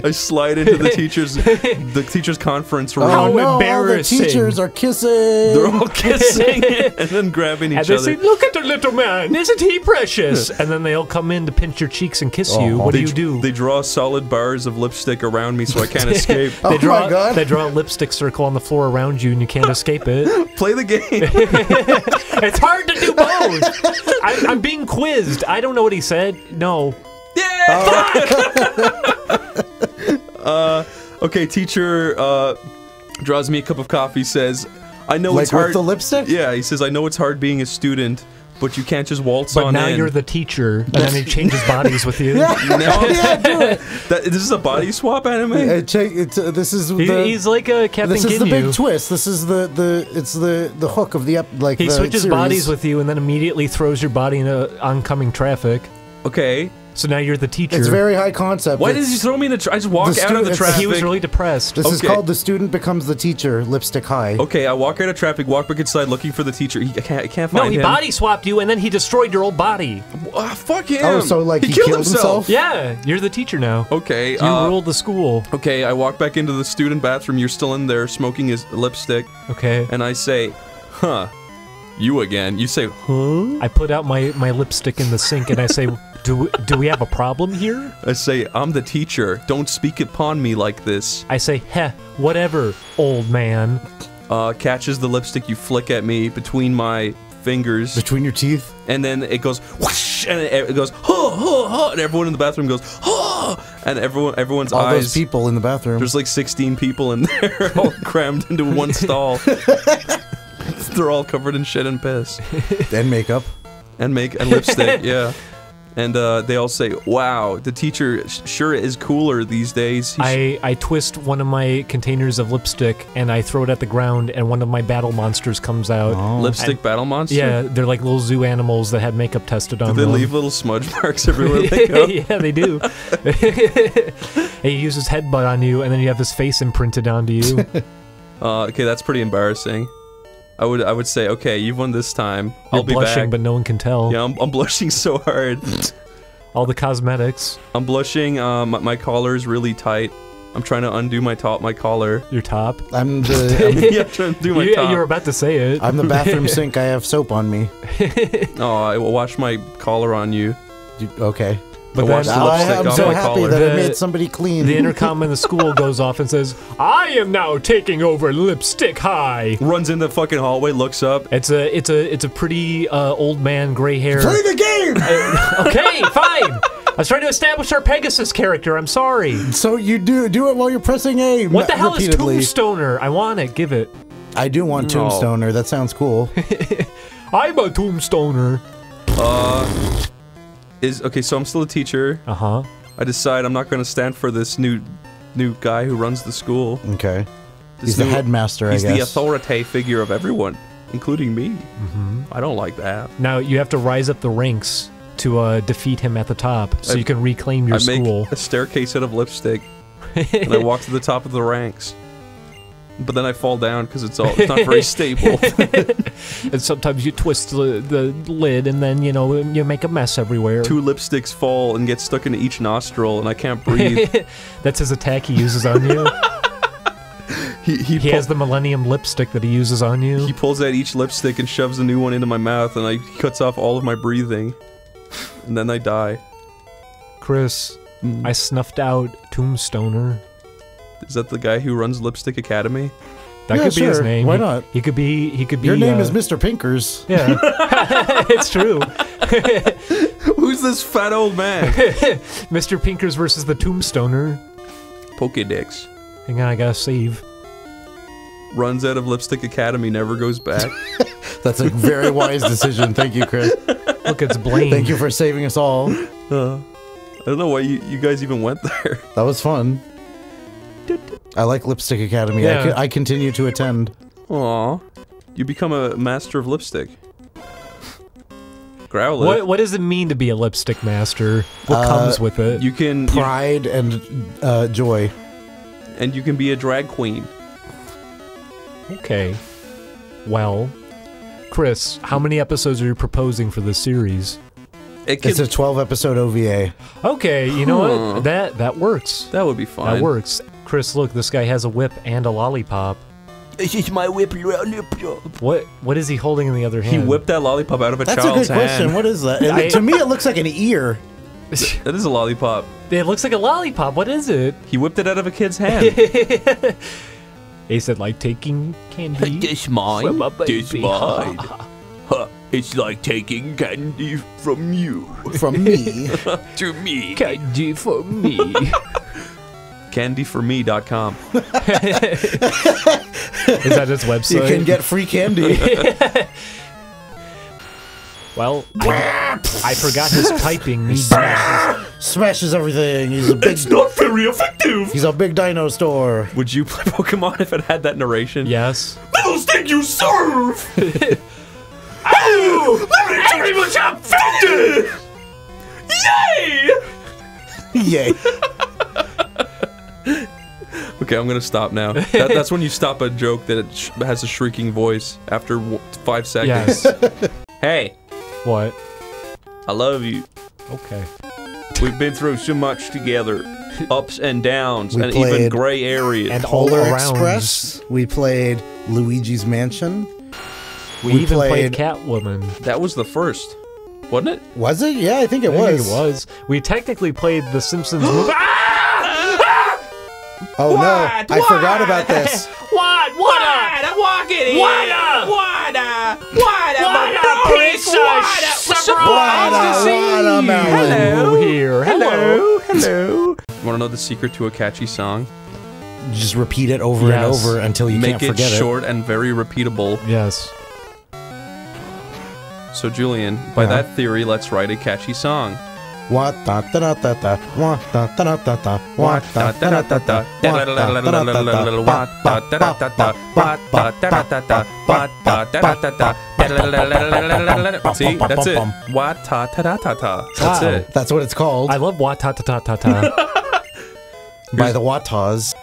I slide into the teacher's conference room. How Oh no! All the embarrassing. teachers are kissing. They're all kissing and then grabbing And each they other. say, "Look at the little man! Isn't he precious?" And then they'll come in to pinch your cheeks and kiss you. What do you do? They draw solid bars of lipstick around me so I can't escape. Oh my God. They draw a lipstick circle on the floor around you, and you can't escape it. Play the game. It's hard to do both. I'm being quizzed. I don't know what he said. No. Okay, teacher draws me a cup of coffee, says, "I know Like it's hard." with the lipstick? Yeah, he says, "I know it's hard being a student, but you can't just waltz But on now in." you're the teacher, and then he changes bodies with you. No, Yeah, do it. this is a body swap anime? This is He's like a Captain This is the Ginyu. big twist. This is the hook of the He the switches series. bodies with you, and then immediately throws your body into oncoming traffic. Okay, So now you're the teacher. It's very high concept. Why did you throw me in the I just walk out of the traffic. He was really depressed. This is called The Student Becomes the Teacher, Lipstick High. Okay, I walk out of traffic, walk back inside looking for the teacher. I can't find him. No, he body swapped you, and then he destroyed your old body. Fuck him. Oh, so like he killed himself? Yeah, you're the teacher now. Okay. You ruled the school. Okay, I walk back into the student bathroom. You're still in there smoking his lipstick. Okay. And I say, huh, you again. You say, huh? I put out my lipstick in the sink, and I say, do we have a problem here? I say, I'm the teacher. Don't speak upon me like this. I say, heh, whatever, old man. Catches the lipstick, you flick at me between my fingers. Between your teeth? And then it goes, whoosh, and it goes, huh, huh, huh, and everyone in the bathroom goes, huh, and everyone's all eyes. All those people in the bathroom. There's like 16 people in there, all crammed into one stall. They're all covered in shit and piss. And makeup. And lipstick, yeah. And they all say, wow, the teacher sure is cooler these days. I twist one of my containers of lipstick and I throw it at the ground and one of my battle monsters comes out. Oh. Lipstick battle monster? Yeah, they're like little zoo animals that had makeup tested on them. Do they leave little smudge marks everywhere they go? Yeah, they do. He uses headbutt on you and then you have his face imprinted onto you. Okay, that's pretty embarrassing. I would say, okay, you've won this time. I'll be blushing, back. But no one can tell. Yeah, I'm blushing so hard. All the cosmetics. I'm blushing. My collar is really tight. I'm trying to undo my collar. Your top. Yeah, I'm trying to do my top. You were about to say it. I'm the bathroom sink. I have soap on me. Oh, I washed my collar on you. Okay. But then I'm so happy that I made somebody clean. The intercom in the school goes off and says, "I am now taking over Lipstick High." Runs in the fucking hallway, looks up. It's a pretty old man, gray hair. Play the game. Okay, fine. I was trying to establish our Pegasus character. I'm sorry. So you do it while you're pressing A. What the hell repeatedly. is Tombstoner? I want it. Give it. I do want Tombstoner. That sounds cool. I'm a Tombstoner. Okay, so I'm still a teacher. Uh-huh. I decide I'm not going to stand for this new guy who runs the school. Okay. He's the headmaster, I guess. He's the authority figure of everyone, including me. Mm-hmm. I don't like that. Now, you have to rise up the ranks to defeat him at the top, so you can reclaim your school. I make a staircase out of lipstick, and I walk to the top of the ranks. But then I fall down because it's not very stable. And sometimes you twist the lid and then, you know, you make a mess everywhere. 2 lipsticks fall and get stuck into each nostril and I can't breathe. That's his attack he uses on you? He has the Millennium lipstick that he uses on you? He pulls out each lipstick and shoves a new one into my mouth and he cuts off all of my breathing. And then I die. Chris, I snuffed out Tombstoner. Is that the guy who runs Lipstick Academy? That could be his name. Why not? He could be. Your name is Mr. Pinkers. Yeah, it's true. Who's this fat old man? Mr. Pinkers versus the Tombstoner. Pokédex. Hang on, I gotta save. Runs out of Lipstick Academy, never goes back. That's a very wise decision. Thank you, Chris. Look, it's Blaine. Thank you for saving us all. I don't know why you guys even went there. That was fun. I like Lipstick Academy. Yeah. I continue to attend. Aw. You become a master of lipstick. Growlithe. What does it mean to be a lipstick master? What comes with it? You can... Pride and joy. And you can be a drag queen. Okay. Well, Chris, how many episodes are you proposing for this series? It's a 12-episode OVA. Okay, you know what? That works. That would be fun. That works. Chris, look, this guy has a whip and a lollipop. This is my whip lollipop. What is he holding in the other hand? He whipped that lollipop out of a That's child's a good question. hand. What is that? To me, it looks like an ear. That is a lollipop. It looks like a lollipop. What is it? He whipped it out of a kid's hand. He said, like taking candy. This mine. from a baby. This mine. It's like taking candy from you. From me. To me. Candy for me. Candyforme.com. Is that his website? You can get free candy. Well, I forgot his typing. He Smashes everything. He's a big. It's not very effective. He's a big dino store. Would you play Pokemon if it had that narration? Yes. Those things you serve. Oh, very much effective. Yay. Okay, I'm gonna stop now. That's when you stop a joke that has a shrieking voice after 5 seconds. Yes. Hey, What? I love you. Okay. We've been through so much together. Ups and downs, We and even played- gray areas. And all Polar around. Express. We played Luigi's Mansion. We even played Catwoman. That was the first, wasn't it? Was it? Yeah, I think it I was. think it was. We technically played the Simpsons movie. Oh no, I forgot about this. What? I'm walking in. What a piece of surprise! Watermelon. Here. Hello. Hello. You want to know the secret to a catchy song? Just repeat it over and Yes. over until you Make can't it forget short and very repeatable. Yes. So Julian, by that theory, let's write a catchy song. What da da da da da. What da da da da da. What da da da da da. What da da da da da. See, that's it. Wa-ta-ta-ta-ta-ta. That's it. That's what it's called. I love wa-ta-ta-ta-ta-ta. By the Watas.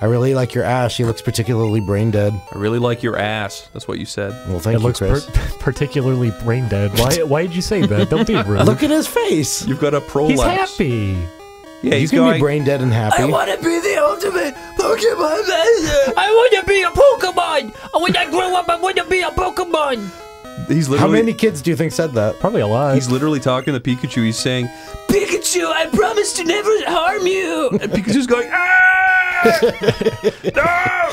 I really like your ass. She looks particularly brain dead. I really like your ass. That's what you said. Well, thank It you, looks Chris. particularly brain dead. Why did you say that? Don't be rude. Look at his face. You've got a prolapse. He's happy. Yeah, You he's can going. be brain dead and happy. to be the ultimate Pokemon master. I want to be a Pokemon. When I grow up, I want to be a Pokemon. He's How literally. many kids do you think said that? Probably a lot. He's literally talking to Pikachu. He's saying, Pikachu, I promise to never harm you. and Pikachu's going, ah! No!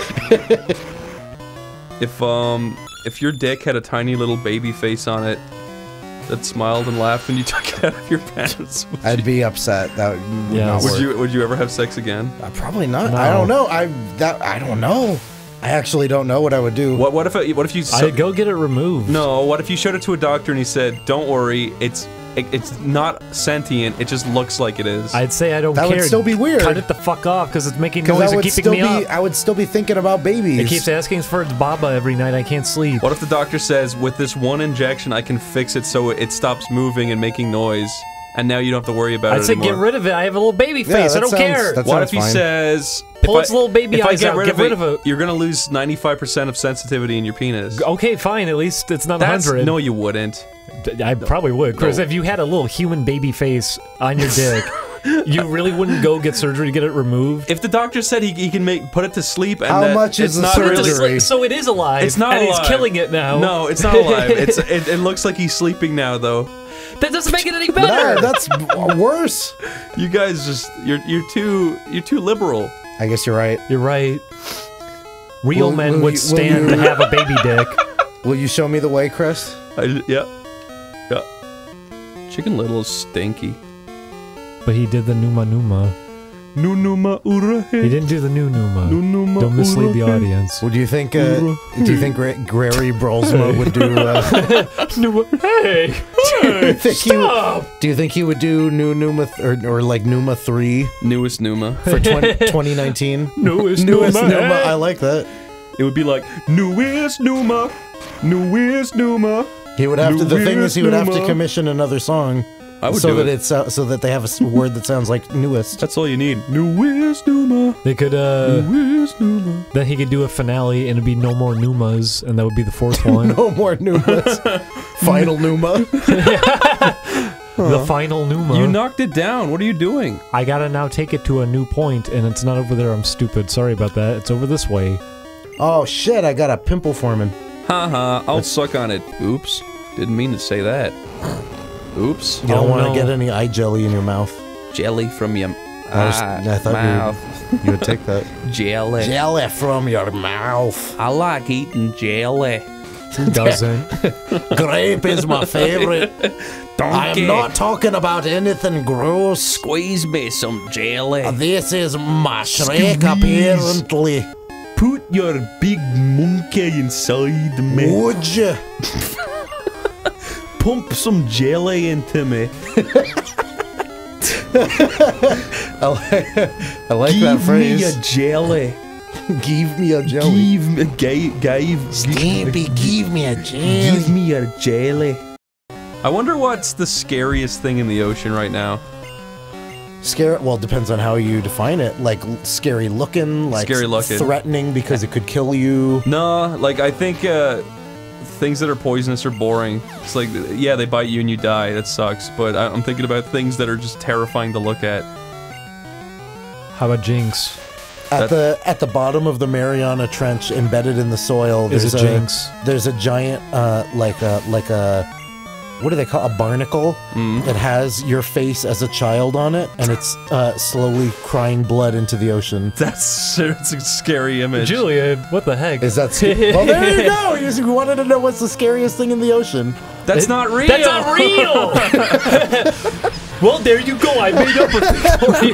If your dick had a tiny little baby face on it that smiled and laughed when you took it out of your pants, I'd be upset. That would Yeah. not work. would you ever have sex again? Probably not. No. I don't know. I don't know. I actually don't know what I would do. What if you I'd go get it removed. No, what if you showed it to a doctor and he said, "Don't worry, it's not sentient. It just looks like it is." I'd say I don't That care. would still be weird. Cut it the fuck off because it's making Because noise I and would keeping still me up. I would still be thinking about babies. It keeps asking for its baba every night. I can't sleep. What if the doctor says, "With this one injection, I can fix it so it stops moving and making noise, and now you don't have to worry about I'd it say anymore"? get rid of it. I have a little baby Yeah, face. I that don't sounds- care. that What sounds if he fine. says, Pull its little baby if I eyes get out, rid get of rid it, of it. you're gonna lose 95% of sensitivity in your penis. Okay, fine. At least it's not 100. No, you wouldn't. I probably would. Chris, if you had a little human baby face on your dick, you really wouldn't go get surgery to get it removed? If the doctor said he can put it to sleep, and How that much is it's the not surgery? really, So it is alive. It's not and alive. he's killing it now. No, it's not alive. It looks like he's sleeping now, though. That doesn't make it any No, better. that's worse. You guys just you're too liberal. I guess you're right. You're right. Real men will would you- stand will to you- have a baby dick. Will you show me the way, Chris? Yeah. Chicken Little is stinky. But he did the Numa Numa. Nunuma urahe. He didn't do the Numa. Nunuma Don't mislead the urahe. audience. Well, do you think Gary Brolsma would do? Hey! Do you think he would do new Numa or like Numa 3 Newest Numa. for 2019? Newest Newest Numa. Numa. I like that. It would be like Newest Numa. Newest Numa. He would have to. The thing is, he would have to Numa. commission another song. I would so do that it. it's so that they have a word that sounds like newest. That's all you need. Newest Numa. They could, Newest Numa. then he could do a finale and it'd be No More Numas, and that would be the fourth one. No more Numas. Final Numa. The final Numa. You knocked it down. What are you doing? I gotta now take it to a new point, and it's not over there. I'm stupid. Sorry about that. It's over this way. Oh shit! I got a pimple forming. Haha, I'll suck on it. Oops. Didn't mean to say that. Oops. You don't Oh, want to no. get any eye jelly in your mouth. Jelly from your I thought mouth. you would take that. Jelly. Jelly from your mouth. I like eating jelly. Who doesn't? Grape is my favorite. I Donkey. am not talking about anything gross. Squeeze me some jelly. This is my Shrek, Squeeze. apparently. Put your big monkey inside me. Would you? Pump some jelly into me. I like that Give me a phrase. jelly. Give me a jelly. Give me Stampy, give me a jelly. Give me a jelly. I wonder what's the scariest thing in the ocean right now. Well, it depends on how you define it. Like scary looking, like threatening because it could kill you. No, like I think things that are poisonous are boring. It's like, yeah, they bite you and you die. That sucks. But I'm thinking about things that are just terrifying to look at. How about Jinx? At the bottom of the Mariana Trench, embedded in the soil, there's a Jinx. There's a giant like a what do they call a barnacle? It has your face as a child on it, and it's slowly crying blood into the ocean. That's a scary image. Julian, what the heck? Is that well, there you go! You wanted to know what's the scariest thing in the ocean. That's not real! That's not real! Well, there you go. I made up a thing for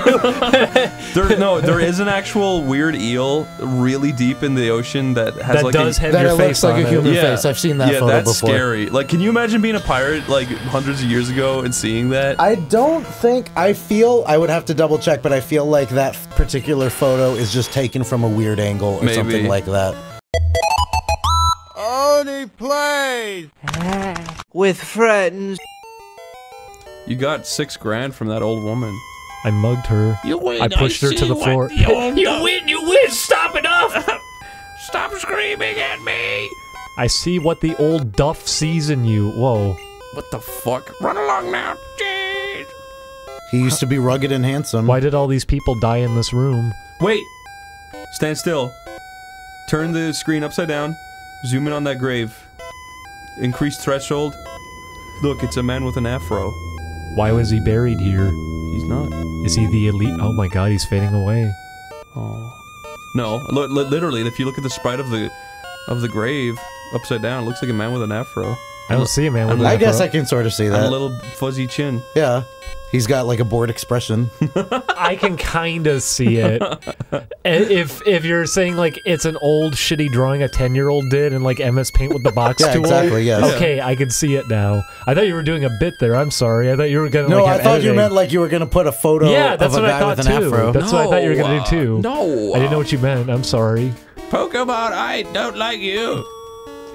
you. There is an actual weird eel really deep in the ocean that has that like does have that your it face looks like on a human it. face. I've seen that photo that's before. Scary. Like, can you imagine being a pirate like hundreds of years ago and seeing that? I don't think, I would have to double check, but I feel like that particular photo is just taken from a weird angle or something like that. Oney plays with friends. You got $6 grand from that old woman. I mugged her. You win. I pushed her to the floor. You win. You win. Stop enough. Stop screaming at me. I see what the old Duff sees in you. Whoa. What the fuck? Run along now. Jeez. He used to be rugged and handsome. Why did all these people die in this room? Wait! Stand still. Turn the screen upside down. Zoom in on that grave. Increase threshold. Look, it's a man with an afro. Why was he buried here? He's not. Is he the elite? Oh my god, he's fading away. Oh. No, literally, if you look at the sprite of the grave upside down, it looks like a man with an afro. I don't see a man with an afro. I guess I can sort of see that. And a little fuzzy chin. Yeah. He's got like a bored expression. I can kind of see it. If you're saying like it's an old shitty drawing a 10-year-old did and like MS Paint with the box Yeah, tool. exactly, yes. Okay, I can see it now. I thought you were doing a bit there. I'm sorry. I thought you were gonna No, like I thought you meant like you were gonna put a photo yeah, that's of a what I guy thought with an too. afro. That's what I thought you were gonna do too. No. I didn't know what you meant. I'm sorry. Pokemon, I don't like you.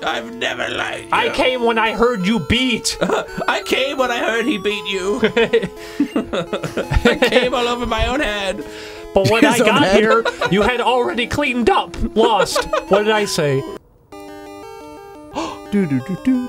I've never liked you. I came when I heard you beat. I came when I heard he beat you. I came all over my own head. But when I His own got head. here, you had already cleaned up. Lost. What did I say?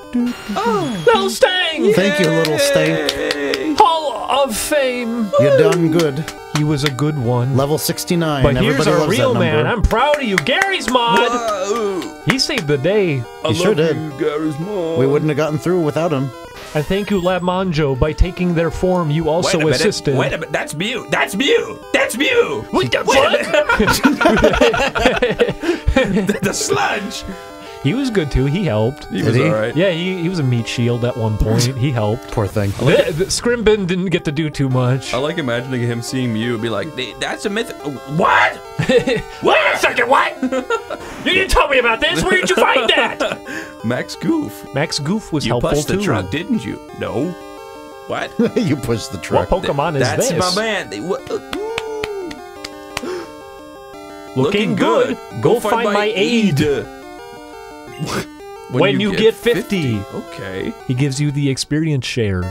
Little Stang! Thank you, little stank. Hall of Fame. You done good. He was a good one. Level 69. But here's Everybody a loves real that man. number. I'm proud of you. Gary's mod. Whoa. He saved the day. He sure did. We We wouldn't have gotten through without him. And thank you, Lab Monjo. By taking their form, you also Wait a minute. assisted. Wait a minute. That's Mew. That's Mew. That's Mew. What the fuck? The sludge. He was good too. He helped. He was he? alright. Yeah, he was a meat shield at one point. He helped. Poor thing. The Scrimbin didn't get to do too much. I like imagining him seeing Mew and be like, That's a myth. What? Wait a second. What? You didn't tell me about this. Where did you find that? Max Goof. Max Goof was You helpful pushed the too. truck, didn't you? No. What? You pushed the What truck. Pokemon is That's this? my man. Looking good. Go find my aid. When you get 50. Okay. He gives you the experience share.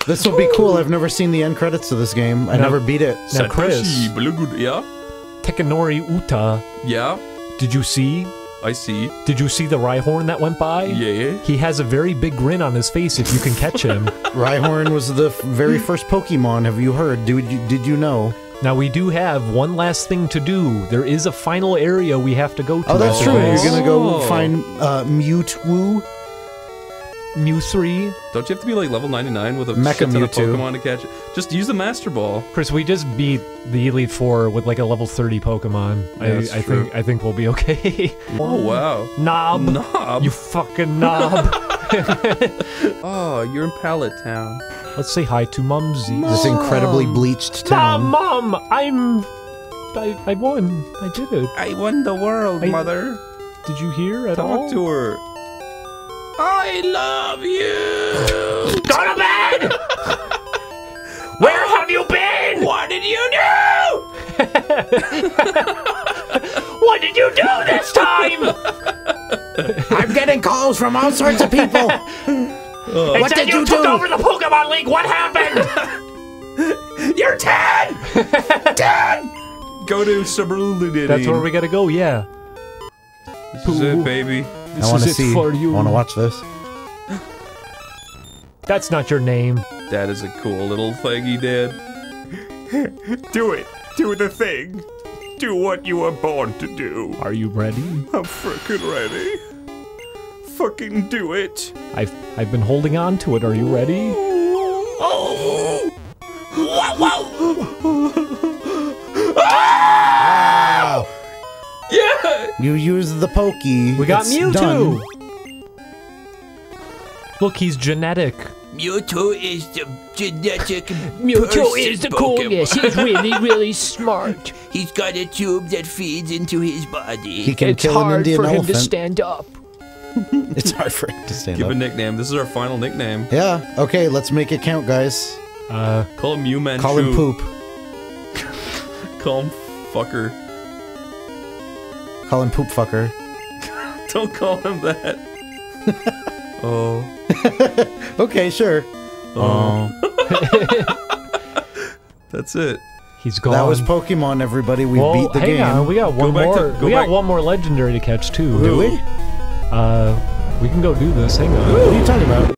This will be cool. I've never seen the end credits to this game. I Now- never beat it. Now, Chris, Yeah? Tekanori Uta, Yeah? did you see? I see. Did you see the Rhyhorn that went by? Yeah? He has a very big grin on his face if you can catch him. Rhyhorn was the very first Pokemon. Have you heard? Did you know? Now, we do have one last thing to do. There is a final area we have to go to. Oh, that's true. Chris. You're gonna go find Mewtwo. Mew 3. Don't you have to be like level 99 with a Mecha shit ton of Mewtwo. Pokemon to catch it? Just use the Master Ball. Chris, we just beat the Elite Four with like a level 30 Pokemon. that's true. I think we'll be okay. Oh, wow. Knob. Knob? You fucking knob. Oh, you're in Pallet Town. Let's say hi to Mumsy. This incredibly bleached town. Mom, I won. I did it. I won the world, mother. Did you hear at all? Talk to her. I love you. Go to bed. Where have you been? What did you do? What did you do this time? I'm getting calls from all sorts of people. What did you took over the Pokemon League. What happened? You're dead! Dead! Go to Sabrulidity. That's where we gotta go, yeah. This is it, baby. I want to see. I want to watch this. That's not your name. That is a cool little thing he did. Do it. Do the thing. Do what you were born to do. Are you ready? I'm frickin' ready. Fucking do it. I've been holding on to it. Are you ready? Oh! Wow. Yeah! You used the pokey. We got It's Mewtwo. done. Look, he's genetic. Mewtwo is the genetic Mewtwo is the coolest. He's really, really smart. He's got a tube that feeds into his body. He can It's kill an hard Indian for him elephant. to stand up. It's hard for him to stand Give up. a nickname. This is our final nickname. Yeah. Okay, let's make it count, guys. Call him Mew Manchu. Call him Poop. Call him Fucker. Call him Poop Fucker. Don't call him that. Oh. Okay, sure. Oh. That's it. He's gone. That was Pokemon, everybody. We well, beat the hang game. on. We got one back to- more. go We got back- one more legendary to catch too. Do we? We can go do this. Hang on. What are you talking about?